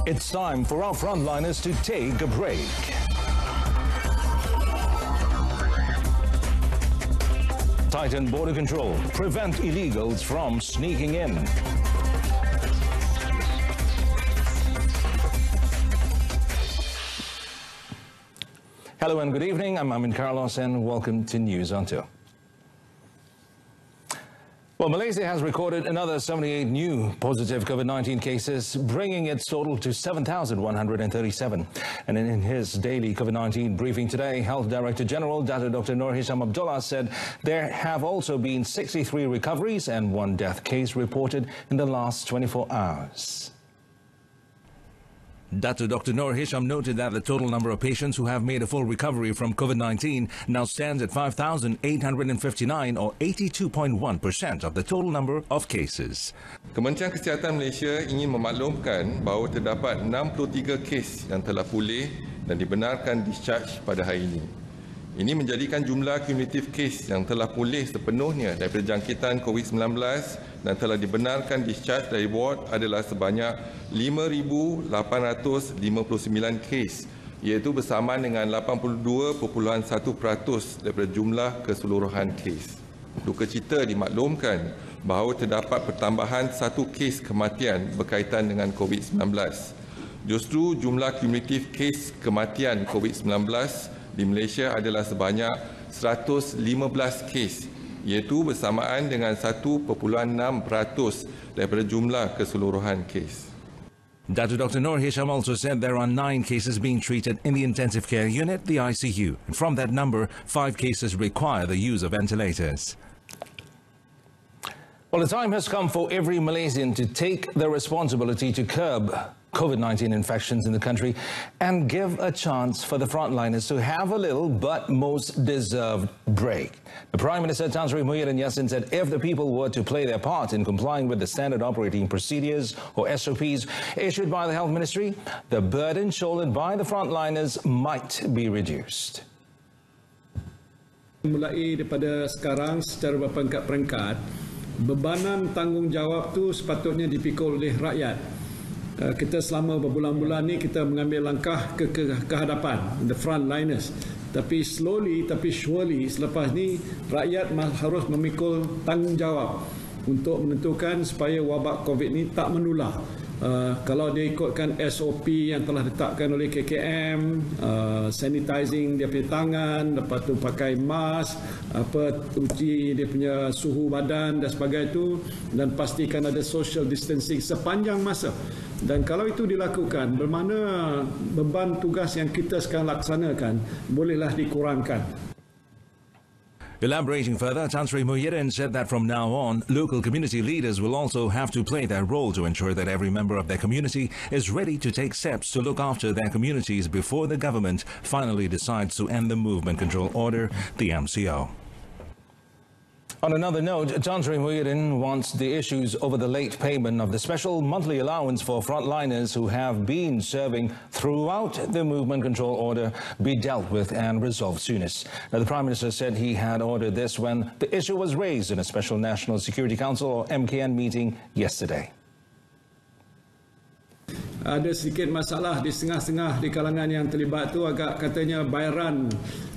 It's time for our frontliners to take a break. Tighten border control, prevent illegals from sneaking in. Hello and good evening. I'm Amin Carlos and welcome to News on 2. Well, Malaysia has recorded another 78 new positive COVID-19 cases, bringing its total to 7,137. And in his daily COVID-19 briefing today, Health Director General Dr. Nur Hisham Abdullah said there have also been 63 recoveries and 1 death case reported in the last 24 hours. Dr. Nur Hisham noted that the total number of patients who have made a full recovery from COVID-19 now stands at 5,859 or 82.1% of the total number of cases. Kementerian Kesihatan Malaysia ingin memaklumkan bahawa terdapat 63 kes yang telah pulih dan dibenarkan discharge pada hari ini. Ini menjadikan jumlah kumulatif kes yang telah pulih sepenuhnya daripada jangkitan COVID-19 dan telah dibenarkan discharge dari ward adalah sebanyak 5,859 kes, iaitu bersamaan dengan 82.1% daripada jumlah keseluruhan kes. Duka cita dimaklumkan bahawa terdapat pertambahan 1 kes kematian berkaitan dengan COVID-19. Justru jumlah kumulatif kes kematian COVID-19 di Malaysia adalah sebanyak 115 kes, iaitu bersamaan dengan 1.6% daripada jumlah keseluruhan kes. Dr. Nur Hisham also said there are 9 cases being treated in the intensive care unit, the ICU. And from that number, 5 cases require the use of ventilators. Well, the time has come for every Malaysian to take the responsibility to curb COVID-19 infections in the country and give a chance for the frontliners to have a little but most deserved break. The Prime Minister Tan Sri Muhyiddin Yassin said if the people were to play their part in complying with the standard operating procedures or SOPs issued by the Health Ministry, the burden shouldered by the frontliners might be reduced. Mulai daripada sekarang secara berperingkat-peringkat, bebanan tanggungjawab tu sepatutnya dipikul oleh rakyat. Kita selama berbulan-bulan ni kita mengambil langkah ke hadapan, the frontliners. Tapi slowly tapi surely selepas ni rakyat harus memikul tanggungjawab untuk menentukan supaya wabak COVID ni tak menular. Kalau dia ikutkan SOP yang telah ditetapkan oleh KKM, sanitizing dia punya tangan, lepas tu pakai mask, uji dia punya suhu badan dan sebagainya itu, dan pastikan ada social distancing sepanjang masa. Dan kalau itu dilakukan, bermakna beban tugas yang kita sekarang laksanakan bolehlah dikurangkan. Elaborating further, Tan Sri Muhyiddin said that from now on, local community leaders will also have to play their role to ensure that every member of their community is ready to take steps to look after their communities before the government finally decides to end the Movement Control Order, the MCO. On another note, Tan Sri Muhyiddin wants the issues over the late payment of the special monthly allowance for frontliners who have been serving throughout the Movement Control Order be dealt with and resolved soonest. Now, the Prime Minister said he had ordered this when the issue was raised in a special National Security Council or MKN meeting yesterday. Ada sedikit masalah di setengah-setengah di kalangan yang terlibat tu, agak katanya bayaran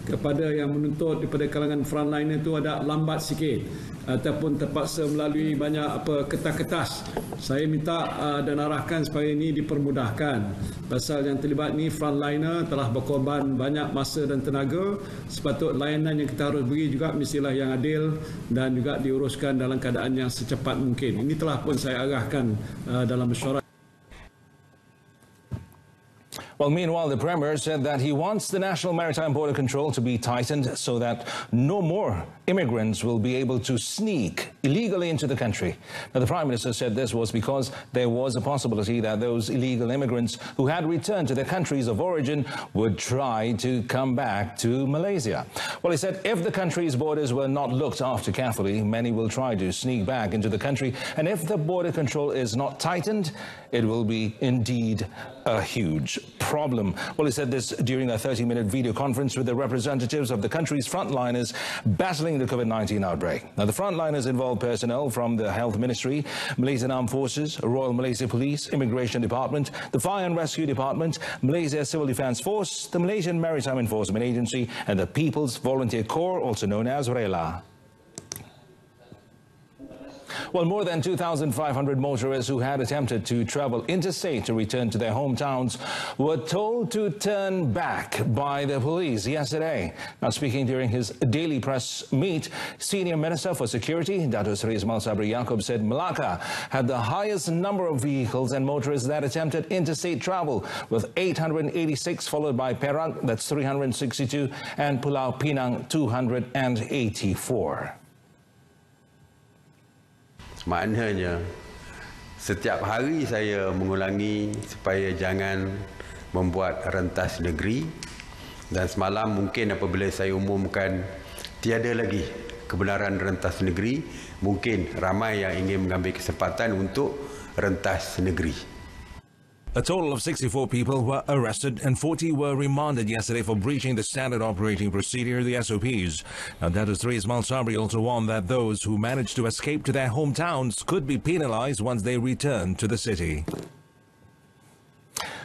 kepada yang menuntut daripada kalangan frontliner itu ada lambat sikit ataupun terpaksa melalui banyak kertas-kertas. Saya minta dan arahkan supaya ini dipermudahkan. Pasal yang terlibat ni frontliner telah berkorban banyak masa dan tenaga. Sepatut layanan yang kita harus beri juga mestilah yang adil dan juga diuruskan dalam keadaan yang secepat mungkin. Ini telah pun saya arahkan dalam mesyuarat. Well, meanwhile, the Premier said that he wants the National Maritime Border Control to be tightened so that no more immigrants will be able to sneak illegally into the country. Now, the Prime Minister said this was because there was a possibility that those illegal immigrants who had returned to their countries of origin would try to come back to Malaysia. Well, he said if the country's borders were not looked after carefully, many will try to sneak back into the country. And if the border control is not tightened, it will be indeed a huge problem. Well, he said this during a 30-minute video conference with the representatives of the country's frontliners battling battling the COVID-19 outbreak. Now, the frontliners involve personnel from the Health Ministry, Malaysian Armed Forces, Royal Malaysia Police, Immigration Department, the Fire and Rescue Department, Malaysia Civil Defence Force, the Malaysian Maritime Enforcement Agency, and the People's Volunteer Corps, also known as RELA. Well, more than 2,500 motorists who had attempted to travel interstate to return to their hometowns were told to turn back by the police yesterday. Now, speaking during his daily press meet, Senior Minister for Security, Dato' Seri Ismail Sabri Yaakob, said Melaka had the highest number of vehicles and motorists that attempted interstate travel, with 886, followed by Perak, that's 362, and Pulau Pinang, 284. Maknanya setiap hari saya mengulangi supaya jangan membuat rentas negeri, dan semalam mungkin apabila saya umumkan tiada lagi kebenaran rentas negeri, mungkin ramai yang ingin mengambil kesempatan untuk rentas negeri. A total of 64 people were arrested and 40 were remanded yesterday for breaching the standard operating procedure, the SOPs. Now, Dato' Seri Ismail Sabri also warned that those who managed to escape to their hometowns could be penalized once they return to the city.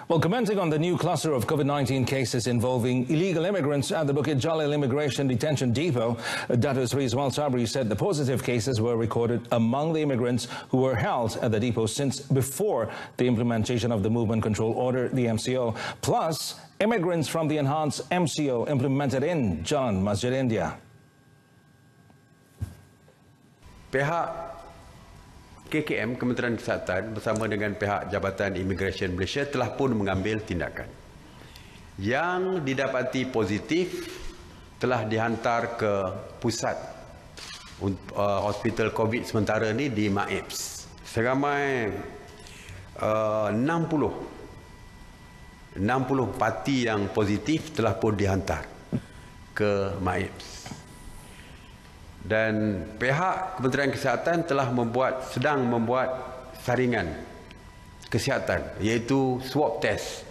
Well, commenting on the new cluster of COVID-19 cases involving illegal immigrants at the Bukit Jalil Immigration Detention Depot, Dato' Seri Ismail Sabri said the positive cases were recorded among the immigrants who were held at the depot since before the implementation of the Movement Control Order, the MCO, plus immigrants from the enhanced MCO implemented in Jalan Masjid India. Pihak KKM, Kementerian Kesihatan bersama dengan pihak Jabatan Immigration Malaysia telah pun mengambil tindakan. Yang didapati positif telah dihantar ke pusat hospital COVID sementara ini di MAIPS. Seramai 60 parti yang positif telah pun dihantar ke MAIPS. Dan pihak Kementerian Kesihatan sedang membuat saringan kesihatan, iaitu swab test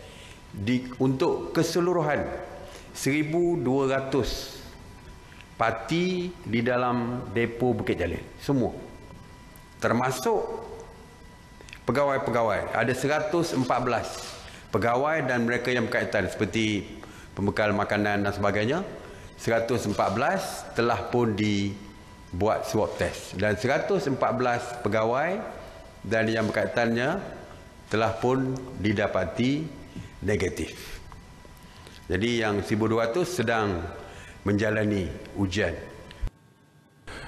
untuk keseluruhan 1,200 parti di dalam depo Bukit Jalil. Semua. Termasuk pegawai-pegawai. Ada 114 pegawai dan mereka yang berkaitan seperti pembekal makanan dan sebagainya. 114 telah pun dibuat swab test, dan 114 pegawai dan yang berkaitannya telah pun didapati negatif. Jadi yang 1,200 sedang menjalani ujian.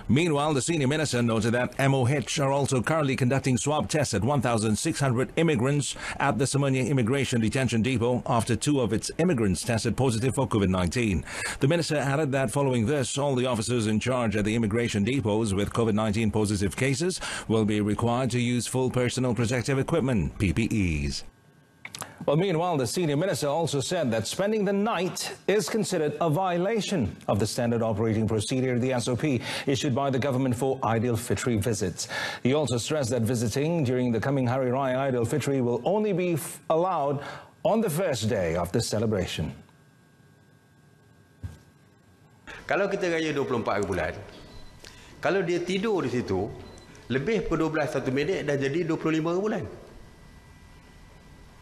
Meanwhile, the senior minister noted that MOH are also currently conducting swab tests at 1,600 immigrants at the Semuanya Immigration Detention Depot after 2 of its immigrants tested positive for COVID-19. The minister added that following this, all the officers in charge at the immigration depots with COVID-19 positive cases will be required to use full personal protective equipment, PPEs. Well, meanwhile, the senior minister also said that spending the night is considered a violation of the standard operating procedure, the SOP, issued by the government for Aidil Fitri visits. He also stressed that visiting during the coming Hari Raya Aidil Fitri will only be allowed on the first day of the celebration. Kalau kita raya 24 bulan, kalau dia tidur di situ, lebih ke 12 1 minit dah jadi 25 bulan.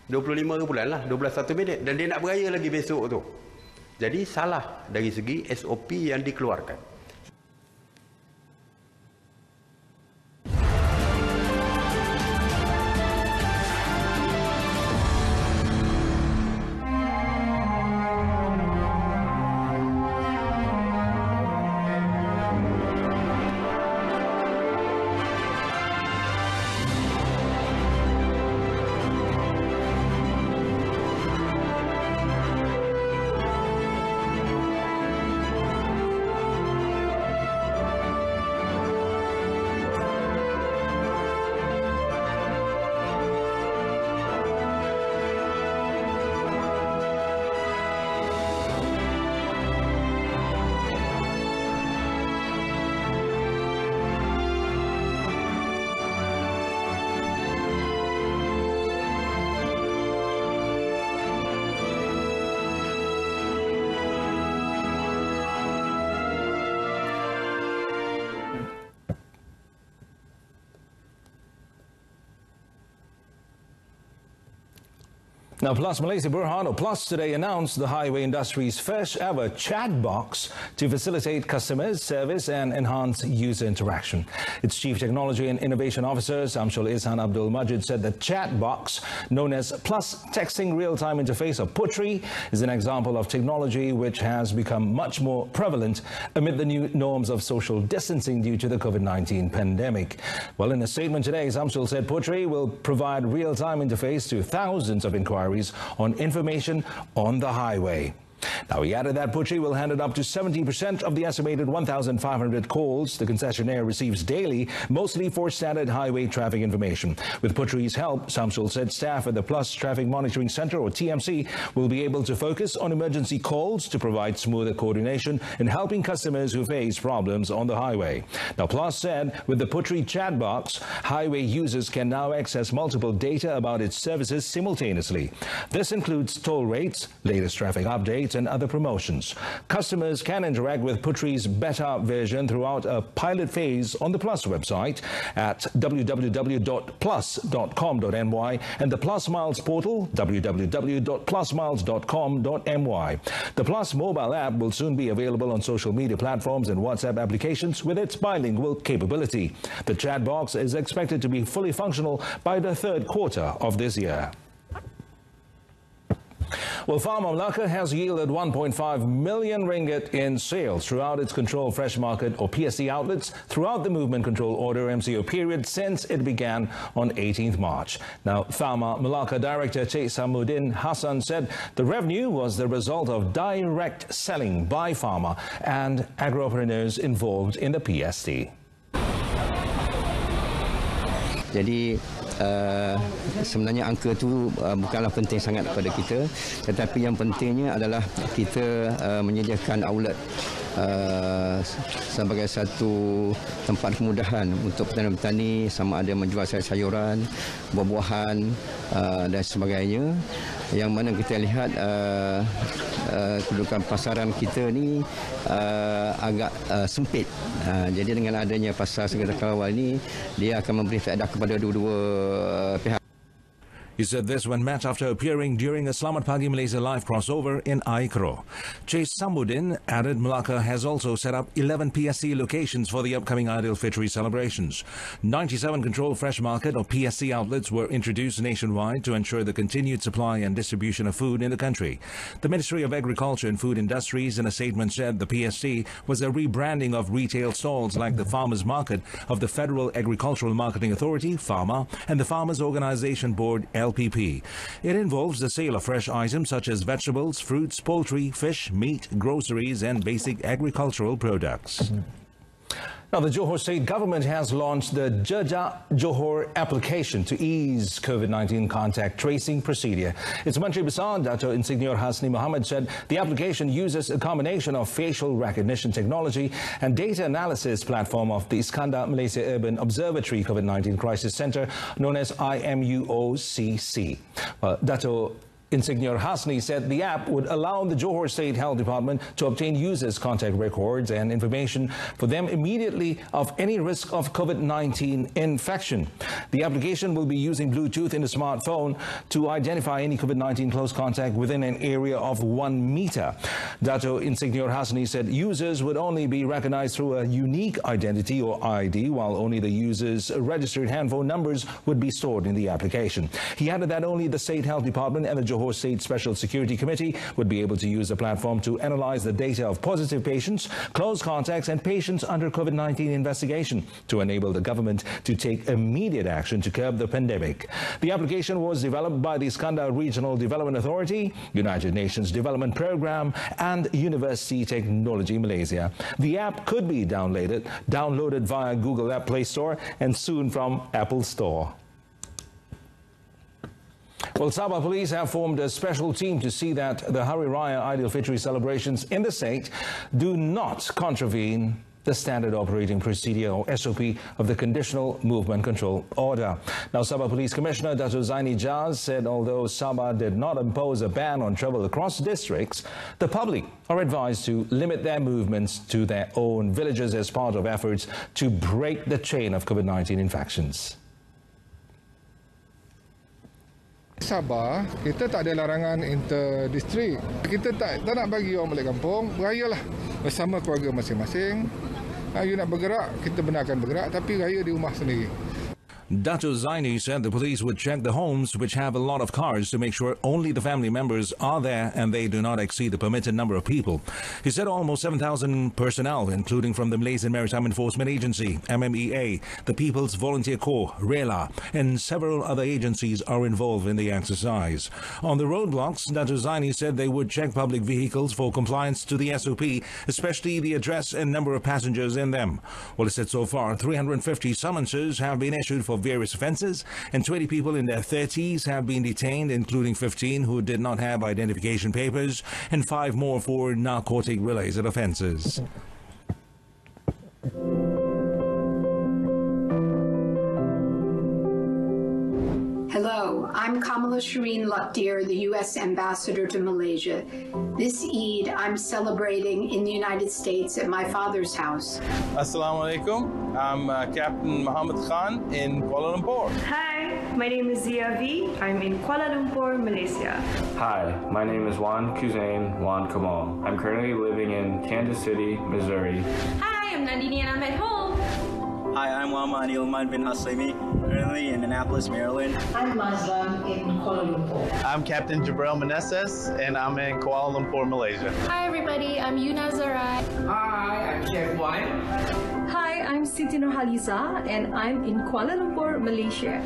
25 bulan lah, 12 1 minit. Dan dia nak beraya lagi besok tu. Jadi salah dari segi SOP yang dikeluarkan. Now, Plus Malaysia Berhad, or Plus, today announced the highway industry's first ever chat box to facilitate customer service and enhance user interaction. Its Chief Technology and Innovation Officer, Samsul Ihsan Abdul Majid, said the chat box, known as Plus Texting Real-Time Interface, or PUTRI, is an example of technology which has become much more prevalent amid the new norms of social distancing due to the COVID-19 pandemic. Well, in a statement today, Samsul said PUTRI will provide real-time interface to thousands of inquiries on information on the highway. Now, he added that PUTRI will handle up to 70% of the estimated 1,500 calls the concessionaire receives daily, mostly for standard highway traffic information. With PUTRI's help, Samsul said staff at the Plus Traffic Monitoring Centre, or TMC, will be able to focus on emergency calls to provide smoother coordination in helping customers who face problems on the highway. Now, Plus said with the PUTRI chat box, highway users can now access multiple data about its services simultaneously. This includes toll rates, latest traffic updates, and other promotions. Customers can interact with PUTRI's beta version throughout a pilot phase on the Plus website at www.plus.com.my and the Plus Miles portal, www.plusmiles.com.my. The Plus mobile app will soon be available on social media platforms and WhatsApp applications with its bilingual capability. The chat box is expected to be fully functional by the third quarter of this year. Well, Farmer Melaka has yielded 1.5 million ringgit in sales throughout its controlled fresh market, or PSC, outlets throughout the Movement Control Order MCO period since it began on 18th March. Now, Farmer Melaka Director Cik Samuddin Hassan said the revenue was the result of direct selling by farmer and agropreneurs involved in the PSC. Jadi sebenarnya angka itu bukanlah penting sangat kepada kita, tetapi yang pentingnya adalah kita menyediakan outlet sebagai satu tempat kemudahan untuk petani-petani sama ada menjual sayur-sayuran, buah-buahan dan sebagainya, yang mana kita lihat kedudukan pasaran kita ni agak sempit. Jadi dengan adanya pasar segera kawal ini, dia akan memberi faedah kepada dua-dua pihak. He said this when met after appearing during a Selamat Pagi Malaysia live crossover in Aikro. Cik Samuddin added Melaka has also set up 11 PSC locations for the upcoming Aidilfitri celebrations. 97 controlled fresh market, or PSC, outlets were introduced nationwide to ensure the continued supply and distribution of food in the country. The Ministry of Agriculture and Food Industries in a statement said the PSC was a rebranding of retail stalls like the Farmers Market of the Federal Agricultural Marketing Authority, FAMA, and the Farmers Organisation Board, LPP. It involves the sale of fresh items such as vegetables, fruits, poultry, fish, meat, groceries, and basic agricultural products. Now, the Johor State Government has launched the Jejak Johor application to ease COVID-19 contact tracing procedure. Its Menteri Besar, Dato' Insinyur Hasni Mohamad, said the application uses a combination of facial recognition technology and data analysis platform of the Iskandar Malaysia Urban Observatory COVID-19 Crisis Centre, known as IMUOCC. Dato' Insinyur Hasni said the app would allow the Johor State Health Department to obtain users' contact records and information for them immediately of any risk of COVID-19 infection. The application will be using Bluetooth in the smartphone to identify any COVID-19 close contact within an area of 1 meter. Dato' Insinyur Hasni said users would only be recognized through a unique identity, or ID, while only the users' registered handphone numbers would be stored in the application. He added that only the State Health Department and the Johor State Special Security Committee would be able to use the platform to analyze the data of positive patients, close contacts, and patients under COVID-19 investigation to enable the government to take immediate action to curb the pandemic. The application was developed by the Iskandar Regional Development Authority, United Nations Development Programme, and University Technology Malaysia. The app could be downloaded via Google App Play Store and soon from Apple Store. Well, Sabah Police have formed a special team to see that the Hari Raya Aidilfitri celebrations in the state do not contravene the standard operating procedure, or SOP, of the Conditional Movement Control Order. Now, Sabah Police Commissioner Dato' Zaini Jaz said although Sabah did not impose a ban on travel across districts, the public are advised to limit their movements to their own villages as part of efforts to break the chain of COVID-19 infections. Sabah, kita tak ada larangan interdistrik. Kita tak nak bagi orang balik kampung, berayalah bersama keluarga masing-masing. You nak bergerak, kita benarkan bergerak, tapi raya di rumah sendiri. Dato Zaini said the police would check the homes which have a lot of cars to make sure only the family members are there and they do not exceed the permitted number of people. He said almost 7,000 personnel, including from the Malaysian Maritime Enforcement Agency, MMEA, the People's Volunteer Corps, RELA, and several other agencies are involved in the exercise. On the roadblocks, Dato Zaini said they would check public vehicles for compliance to the SOP, especially the address and number of passengers in them. Well, he said so far 350 summonses have been issued for various offences, and 20 people in their 30s have been detained, including 15 who did not have identification papers and 5 more for narcotic-related offences. Hello, I'm Kamala Shireen Lakdir, the U.S. Ambassador to Malaysia. This Eid, I'm celebrating in the United States at my father's house. Assalamu alaikum. I'm Captain Muhammad Khan in Kuala Lumpur. Hi, my name is Zia V. I'm in Kuala Lumpur, Malaysia. Hi, my name is Juan Kuzain Juan Kamal. I'm currently living in Kansas City, Missouri. Hi, I'm Nandini and I'm at home. Hi, I'm Wama Anilman bin Haslimi, currently in Annapolis, Maryland. I'm Mazlan in Kuala Lumpur. I'm Captain Jabril Meneses, and I'm in Kuala Lumpur, Malaysia. Hi, everybody. I'm Yuna Zarai. Hi, I'm Chef Wan. Hi, I'm Siti Nurhaliza, and I'm in Kuala Lumpur, Malaysia.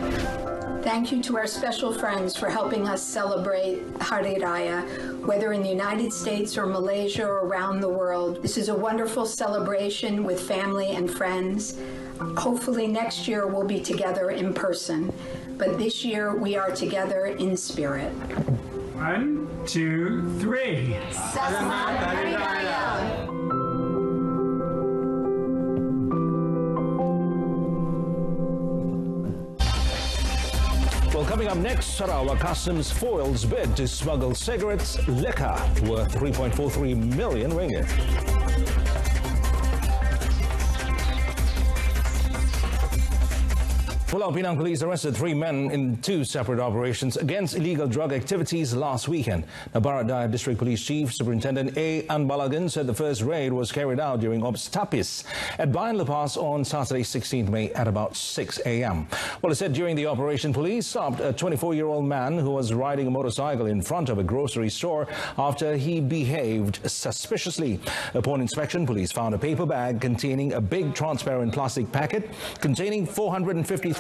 Thank you to our special friends for helping us celebrate Hari Raya, whether in the United States or Malaysia or around the world. This is a wonderful celebration with family and friends. Hopefully next year we'll be together in person, but this year we are together in spirit. 1, 2, 3. Selamat Hari Raya. Well, coming up next, Sarawak Customs foils bid to smuggle cigarettes, liquor worth 3.43 million ringgit. Pulau Pinang police arrested 3 men in 2 separate operations against illegal drug activities last weekend. Now, Barat Daya District Police Chief Superintendent A. Anbalagan said the first raid was carried out during Ops Tapis at Bayan Lepas on Saturday 16th May at about 6 a.m. Well, it said during the operation, police stopped a 24-year-old man who was riding a motorcycle in front of a grocery store after he behaved suspiciously. Upon inspection, police found a paper bag containing a big transparent plastic packet containing 453.3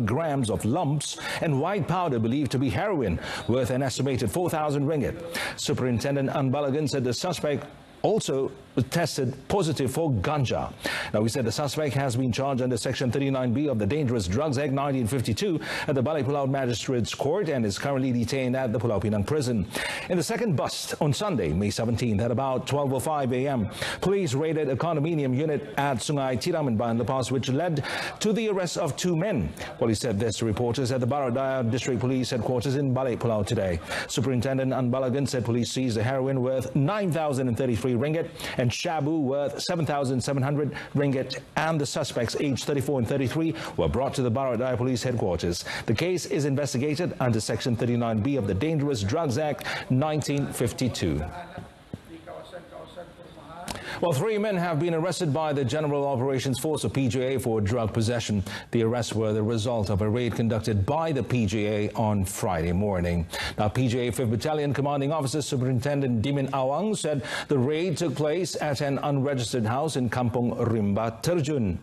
grams of lumps and white powder believed to be heroin, worth an estimated 4,000 ringgit. Superintendent Anbalagan said the suspect also tested positive for ganja. Now, we said the suspect has been charged under Section 39B of the Dangerous Drugs Act 1952 at the Balai Pulau Magistrates Court and is currently detained at the Pulau Pinang prison. In the second bust on Sunday, May 17th at about 12:05 a.m., police raided a condominium unit at Sungai Tiram in Bayan Lepas, which led to the arrest of 2 men. Well, he said this to reporters at the Barat Daya District Police Headquarters in Balai Pulau today. Superintendent Anbalagan said police seized the heroin worth 9,033 ringgit and shabu worth 7,700 ringgit, and the suspects aged 34 and 33 were brought to the Barat Daya Police Headquarters. The case is investigated under Section 39B of the Dangerous Drugs Act 1952. Well, 3 men have been arrested by the General Operations Force of PJA for drug possession. The arrests were the result of a raid conducted by the PJA on Friday morning. Now, PJA 5th Battalion Commanding Officer Superintendent Dimin Awang said the raid took place at an unregistered house in Kampung Rimba Terjun.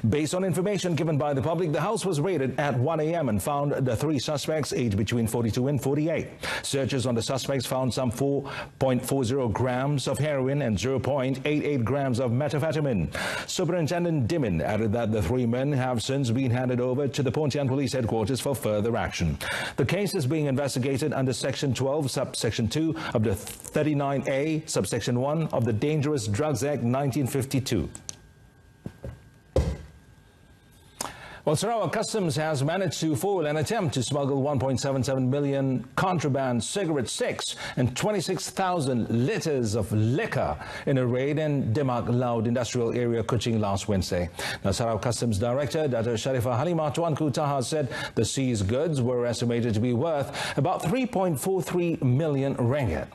Based on information given by the public, the house was raided at 1 a.m. and found the 3 suspects aged between 42 and 48. Searches on the suspects found some 4.40 grams of heroin and 0.88 grams of methamphetamine. Superintendent Dimin added that the 3 men have since been handed over to the Pontian Police Headquarters for further action. The case is being investigated under Section 12, Subsection 2 of the 39A, Subsection 1 of the Dangerous Drugs Act 1952. Well, Sarawak Customs has managed to foil an attempt to smuggle 1.77 million contraband cigarette sticks and 26,000 litres of liquor in a raid in Demak Laut Industrial Area, Kuching last Wednesday. Now, Sarawak Customs Director Dr. Sharifah Halimah Tuanku Taha said the seized goods were estimated to be worth about 3.43 million ringgit.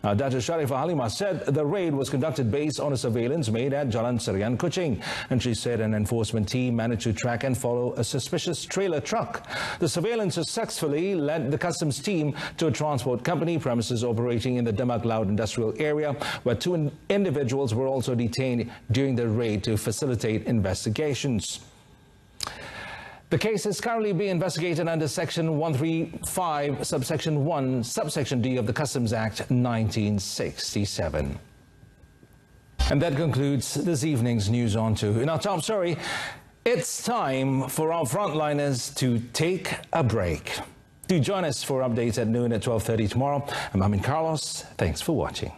Now, Dr. Sharifah Halimah said the raid was conducted based on a surveillance made at Jalan Serian, Kuching, and she said an enforcement team managed to track and follow a suspicious trailer truck. The surveillance successfully led the customs team to a transport company premises operating in the Demak Laut Industrial Area, where two individuals were also detained during the raid to facilitate investigations. The case is currently being investigated under Section 135, Subsection 1, Subsection D of the Customs Act 1967. And that concludes this evening's News On 2. In our top story, it's time for our frontliners to take a break. Do join us for updates at noon at 12:30 tomorrow. I'm Amin Carlos. Thanks for watching.